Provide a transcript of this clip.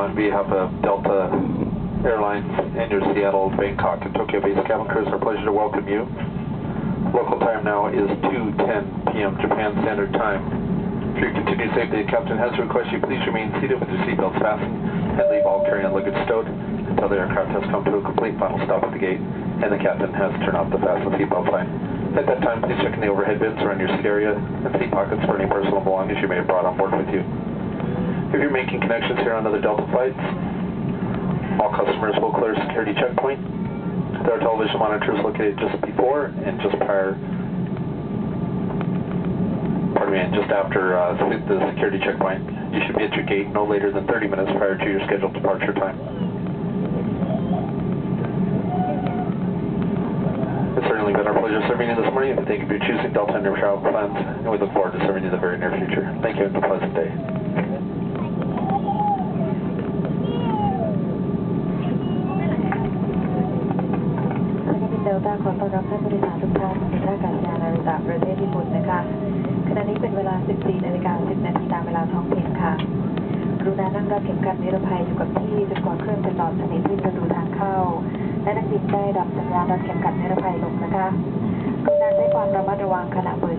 on behalf of Delta Airlines and your Seattle, Bangkok, and Tokyo-based cabin crews, our pleasure to welcome you. Local time now is 2:10 p.m. Japan Standard Time. For your continued safety, the captain has to request you please remain seated with your seatbelts fastened and leave all carry-on luggage stowed until the aircraft has come to a complete final stop at the gate and the captain has turned off the fasten seatbelt sign. At that time, please check in the overhead bins around your seat area and seat pockets for any personal belongings you may have brought on board with you. If you're making connections here on other Delta flights, all customers will clear security checkpoint. There are television monitors located just before and just after the security checkpoint. You should be at your gate no later than 30 minutes prior to your scheduled departure time. It's certainly been our pleasure serving you this morning, and thank you for choosing Delta in your travel plans, and we look forward to serving you in the very near future. Thank you and have a pleasant day. เดลต้าขอต้อนรับท่านผู้โดยสารทุกท่านที่ท่าอากาศยานนาริตะประเทศญี่ปุ่นนะคะขณะนี้เป็นเวลา 14:10 ตามเวลาท้องถิ่นค่ะกรุณานั่งรัดเข็มขัดนิรภัยอยู่กับที่จนกว่าเครื่องจะจอดสนิทที่ประตูทางเข้าและนักบินได้ดับสัญญาณรัดเข็มขัดนิรภัยลงนะคะกรุณาใช้ความระมัดระวังขณะเปิด